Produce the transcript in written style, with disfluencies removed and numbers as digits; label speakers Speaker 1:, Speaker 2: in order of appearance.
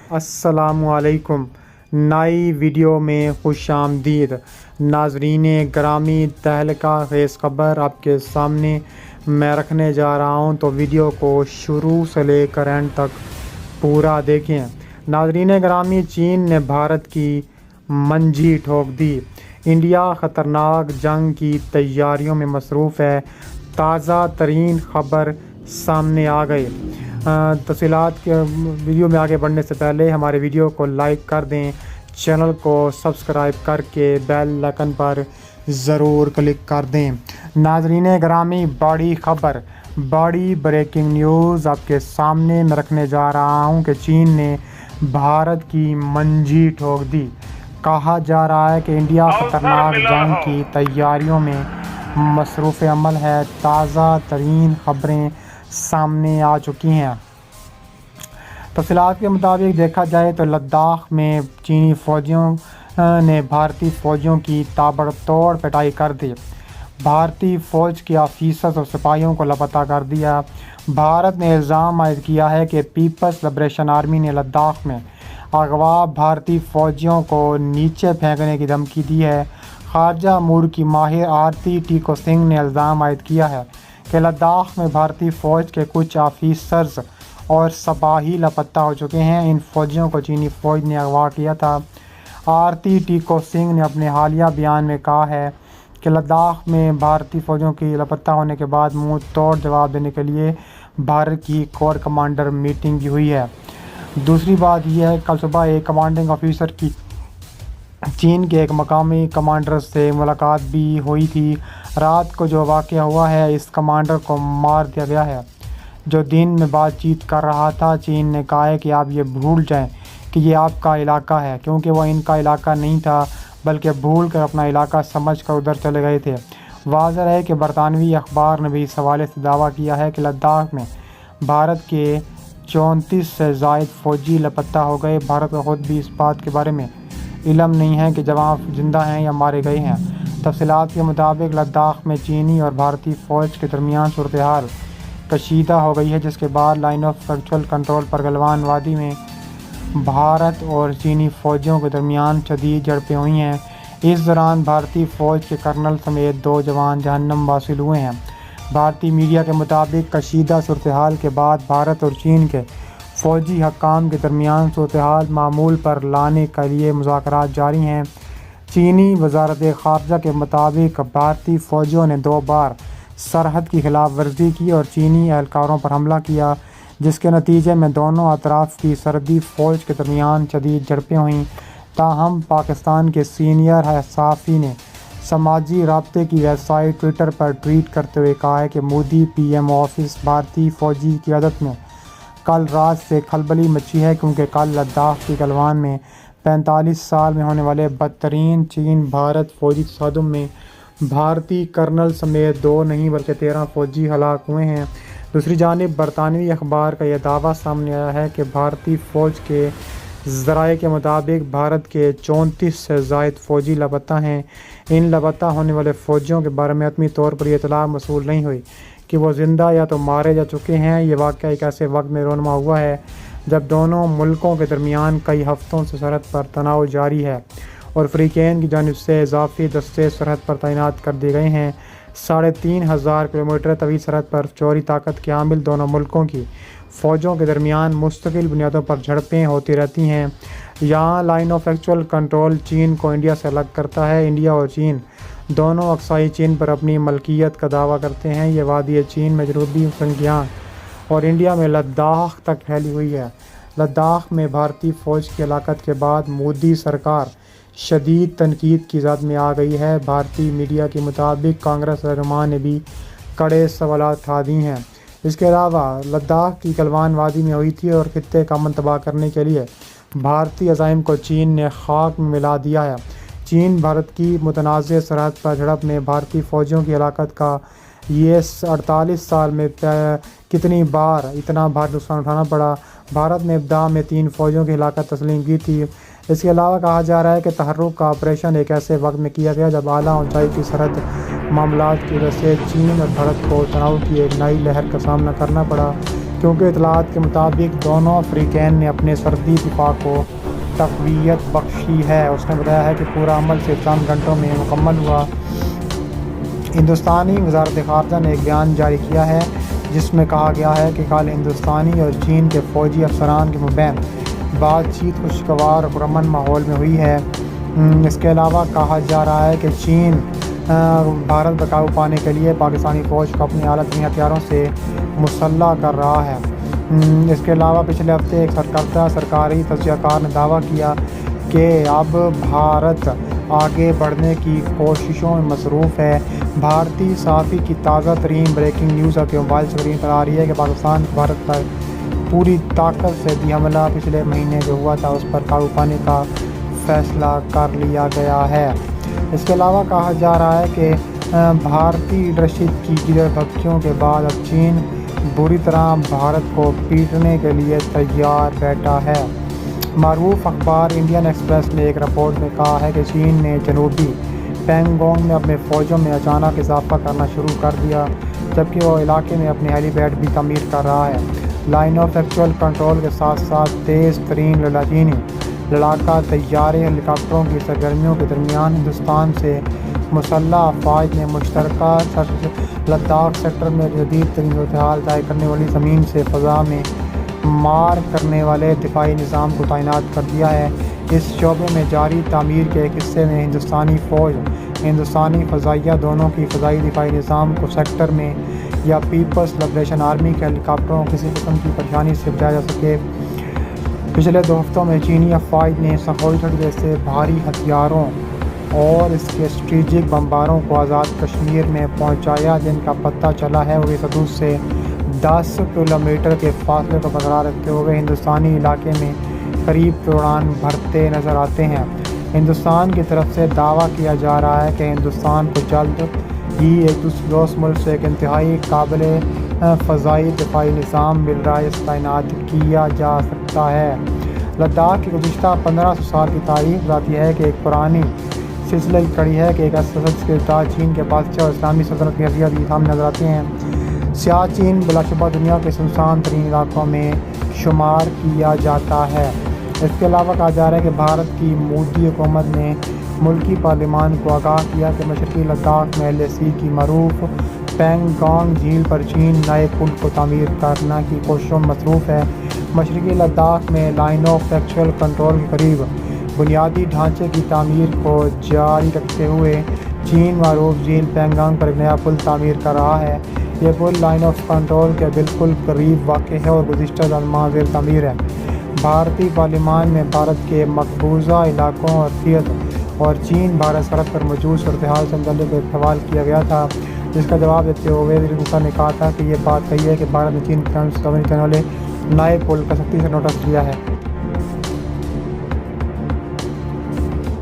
Speaker 1: السلام علیکم۔ نئی ویڈیو میں خوش آمدید۔ ناظرین گرامی، تہلکہ خیز خبر آپ کے سامنے میں رکھنے جا رہا ہوں، تو ویڈیو کو شروع سے لے کر اینڈ تک پورا دیکھیں۔ ناظرین گرامی، چین نے بھارت کی منجھی ٹھوک دی۔ انڈیا خطرناک جنگ کی تیاریوں میں مصروف ہے۔ تازہ ترین خبر سامنے آ گئی۔ تفصیلات کے ویڈیو میں آگے بڑھنے سے پہلے ہمارے ویڈیو کو لائک کر دیں، چینل کو سبسکرائب کر کے بیل آئکن پر ضرور کلک کر دیں۔ ناظرین گرامی، بڑی خبر، بڑی بریکنگ نیوز آپ کے سامنے میں رکھنے جا رہا ہوں کہ چین نے بھارت کی منجھی ٹھوک دی۔ کہا جا رہا ہے کہ انڈیا خطرناک جنگ کی تیاریوں میں مصروف عمل ہے۔ تازہ ترین خبریں سامنے آ چکی ہیں۔ تفصیلات کے مطابق دیکھا جائے تو لداخ میں چینی فوجیوں نے بھارتی فوجیوں کی تابڑتوڑ پٹائی کر دی۔ بھارتی فوج کے آفیسرز اور سپاہیوں کو لاپتہ کر دیا۔ بھارت نے الزام عائد کیا ہے کہ پیپلز لبریشن آرمی نے لداخ میں اغوا بھارتی فوجیوں کو نیچے پھینکنے کی دھمکی دی ہے۔ خارجہ امور کی ماہر آرتی ٹیکو سنگھ نے الزام عائد کیا ہے کہ لداخ میں بھارتی فوج کے کچھ آفیسرز اور سپاہی لاپتہ ہو چکے ہیں۔ ان فوجیوں کو چینی فوج نے اغوا کیا تھا۔ آرتی ٹیکو سنگھ نے اپنے حالیہ بیان میں کہا ہے کہ لداخ میں بھارتی فوجیوں کی لاپتہ ہونے کے بعد منہ توڑ جواب دینے کے لیے بھارت کی کور کمانڈر میٹنگ بھی ہوئی ہے۔ دوسری بات یہ ہے کہ کل صبح ایک کمانڈنگ آفیسر کی چین کے ایک مقامی کمانڈر سے ملاقات بھی ہوئی تھی۔ رات کو جو واقعہ ہوا ہے، اس کمانڈر کو مار دیا گیا ہے جو دن میں بات چیت کر رہا تھا۔ چین نے کہا ہے کہ آپ یہ بھول جائیں کہ یہ آپ کا علاقہ ہے، کیونکہ وہ ان کا علاقہ نہیں تھا بلکہ بھول کر اپنا علاقہ سمجھ کر ادھر چلے گئے تھے۔ واضح ہے کہ برطانوی اخبار نے بھی اس حوالے سے دعویٰ کیا ہے کہ لداخ میں بھارت کے 34 سے زائد فوجی لاپتہ ہو گئے۔ بھارت کو خود بھی اس بات کے بارے میں علم نہیں ہے کہ جوان زندہ ہیں یا مارے گئے ہیں۔ تفصیلات کے مطابق لداخ میں چینی اور بھارتی فوج کے درمیان صورتحال کشیدہ ہو گئی ہے، جس کے بعد لائن آف ایکچوئل کنٹرول پر گلوان وادی میں بھارت اور چینی فوجیوں کے درمیان شدید جھڑپیں ہوئی ہیں۔ اس دوران بھارتی فوج کے کرنل سمیت 2 جوان جہنم حاصل ہوئے ہیں۔ بھارتی میڈیا کے مطابق کشیدہ صورتحال کے بعد بھارت اور چین کے فوجی حکام کے درمیان صورتحال معمول پر لانے کے لیے مذاکرات جاری ہیں۔ چینی وزارت خارجہ کے مطابق بھارتی فوجیوں نے 2 بار سرحد کی خلاف ورزی کی اور چینی اہلکاروں پر حملہ کیا، جس کے نتیجے میں دونوں اطراف کی سرحدی فوج کے درمیان شدید جھڑپیں ہوئیں۔ تاہم پاکستان کے سینئر صحافی نے سماجی رابطے کی ویب سائٹ ٹویٹر پر ٹویٹ کرتے ہوئے کہا ہے کہ مودی پی ایم آفس بھارتی فوجی قیادت میں کل رات سے کھلبلی مچی ہے، کیونکہ کل لداخ کی گلوان میں 45 سال میں ہونے والے بدترین چین بھارت فوجی تصادم میں بھارتی کرنل سمیت 2 نہیں بلکہ 13 فوجی ہلاک ہوئے ہیں۔ دوسری جانب برطانوی اخبار کا یہ دعویٰ سامنے آیا ہے کہ بھارتی فوج کے ذرائع کے مطابق بھارت کے 34 سے زائد فوجی لاپتہ ہیں۔ ان لاپتہ ہونے والے فوجیوں کے بارے میں حتمی طور پر یہ اطلاع موصول نہیں ہوئی کہ وہ زندہ یا تو مارے جا چکے ہیں۔ یہ واقعہ ایک ایسے وقت میں رونما ہوا ہے جب دونوں ملکوں کے درمیان کئی ہفتوں سے سرحد پر تناؤ جاری ہے اور فریقین کی جانب سے اضافی دستے سرحد پر تعینات کر دیے گئے ہیں۔ 3500 کلومیٹر طویل سرحد پر فوجی طاقت کے حامل دونوں ملکوں کی فوجوں کے درمیان مستقل بنیادوں پر جھڑپیں ہوتی رہتی ہیں۔ یہاں لائن آف ایکچوئل کنٹرول چین کو انڈیا سے الگ کرتا ہے۔ انڈیا اور چین دونوں اقصائی چین پر اپنی ملکیت کا دعویٰ کرتے ہیں۔ یہ وادی چین میں جنوبی شنجیانگ اور انڈیا میں لداخ تک پھیلی ہوئی ہے۔ لداخ میں بھارتی فوج کی ہلاکت کے بعد مودی سرکار شدید تنقید کی زد میں آ گئی ہے۔ بھارتی میڈیا کے مطابق کانگریس رہنما نے بھی کڑے سوالات اٹھا دیے ہیں۔ اس کے علاوہ لداخ کی گلوان وادی میں ہوئی تھی اور خطے کا امن تباہ کرنے کے لیے بھارتی عزائم کو چین نے خاک میں ملا دیا ہے۔ چین بھارت کی متنازع سرحد پر جھڑپ میں بھارتی فوجیوں کی ہلاکت کا یہ 48 سال میں کتنی بار اتنا بھاری نقصان اٹھانا پڑا۔ بھارت نے ابتدا میں 3 فوجیوں کی ہلاکت تسلیم کی تھی۔ اس کے علاوہ کہا جا رہا ہے کہ تحرک کا آپریشن ایک ایسے وقت میں کیا گیا جب اعلیٰ اونچائی کی سرحد معاملات کی وجہ سے چین اور بھارت کو تناؤ کی ایک نئی لہر کا سامنا کرنا پڑا، کیونکہ اطلاعات کے مطابق دونوں فریقین نے اپنے سرحدی دفاع کو تقویت بخشی ہے۔ اس نے بتایا ہے کہ پورا عمل صرف چند گھنٹوں میں مکمل ہوا۔ ہندوستانی وزارت خارجہ نے ایک بیان جاری کیا ہے جس میں کہا گیا ہے کہ کل ہندوستانی اور چین کے فوجی افسران کے مابین بات چیت خوشگوار اور پرامن ماحول میں ہوئی ہے۔ اس کے علاوہ کہا جا رہا ہے کہ چین بھارت پر قابو پانے کے لیے پاکستانی فوج کو اپنے اعلیٰ ترین ہتھیاروں سے مسلح کر رہا ہے۔ اس کے علاوہ پچھلے ہفتے ایک سرکردہ سرکاری تجزیہ کار نے دعویٰ کیا کہ اب بھارت آگے بڑھنے کی کوششوں میں مصروف ہے۔ بھارتی صحافی کی تازہ ترین بریکنگ نیوز آپ کے موبائل اسکرین پر آ رہی ہے کہ پاکستان بھارت پر پوری طاقت سے بھی حملہ پچھلے مہینے جو ہوا تھا اس پر قابو پانے کا فیصلہ کر لیا گیا ہے۔ اس کے علاوہ کہا جا رہا ہے کہ بھارتی لیڈرشپ کی جدر بھگتیوں کے بعد اب چین بری طرح بھارت کو پیٹنے کے لیے تیار بیٹھا ہے۔ معروف اخبار انڈین ایکسپریس نے ایک رپورٹ میں کہا ہے کہ چین نے جنوبی پینگونگ میں اپنے فوجوں میں اچانک اضافہ کرنا شروع کر دیا، جبکہ وہ علاقے میں اپنے ہیلی پیڈ بھی تعمیر کر رہا ہے۔ لائن آف ایکچوئل کنٹرول کے ساتھ ساتھ تیز ترین چینی لڑاکا طیارے ہیلی کاپٹروں کی سرگرمیوں کے درمیان ہندوستان سے مسلح افواج نے مشترکہ لداخ سیکٹر میں جدید ترین صورتحال ظاہر کرنے والی زمین سے فضا میں مار کرنے والے دفاعی نظام کو تعینات کر دیا ہے۔ اس شعبے میں جاری تعمیر کے ایک حصے میں ہندوستانی فوج ہندوستانی فضائیہ دونوں کی فضائی دفاعی نظام کو سیکٹر میں یا پیپلز لبریشن آرمی کے ہیلی کاپٹروں کسی قسم کی پریشانی سے بچایا جا سکے۔ پچھلے 2 ہفتوں میں چینی افواج نے سخوئی 30 جیسے بھاری ہتھیاروں اور اس کے اسٹریٹجک بمباروں کو آزاد کشمیر میں پہنچایا، جن کا پتہ چلا ہے وہ اس حدود سے 10 کلومیٹر کے فاصلے کو برقرار رکھتے ہوئے ہندوستانی علاقے میں قریب اڑان بھرتے نظر آتے ہیں۔ ہندوستان کی طرف سے دعویٰ کیا جا رہا ہے کہ ہندوستان کو جلد ہی ایک دوسرے ملک سے ایک انتہائی قابل فضائی دفاعی نظام مل رہا ہے، اس کا تعینات کیا جا سکتا ہے۔ لداخ کی گزشتہ 1500 سال کی تاریخ بتاتی ہے کہ ایک پرانی سلسلہ کی کڑی ہے کہ ایک ایسے کردار چین کے بادشاہ اور اسلامی سلطنت کی حیثیت یہ سامنے نظر آتے ہیں۔ سیاہ چین بلا شبہ دنیا کے سنسان ترین علاقوں میں شمار کیا جاتا ہے۔ اس کے علاوہ کہا جا رہا ہے کہ بھارت کی مودی حکومت نے ملکی پارلیمان کو آگاہ کیا کہ مشرقی لداخ میں LAC کی معروف پینگانگ جھیل پر چین نئے پل کو تعمیر کرنے کی کوششوں میں مصروف ہے۔ مشرقی لداخ میں لائن آف ایکچوئل کنٹرول کے قریب بنیادی ڈھانچے کی تعمیر کو جاری رکھتے ہوئے چین معروف جھیل پینگانگ پر ایک نیا پل تعمیر کر رہا ہے۔ یہ پل لائن آف کنٹرول کے بالکل قریب واقع ہے اور گزشتہ ماہ زیر تعمیر ہے۔ بھارتی پارلیمان میں بھارت کے مقبوضہ علاقوں اور چین بھارت سرحد پر موجود صورتحال سے متعلق ایک سوال کیا گیا تھا، جس کا جواب دیتے ہوئے وزیر دفاع نے کہا تھا کہ یہ بات کہی ہے کہ بھارت نے چین کی جانب سے تعمیر کرنے والے نئے پل کا سختی سے نوٹس لیا ہے۔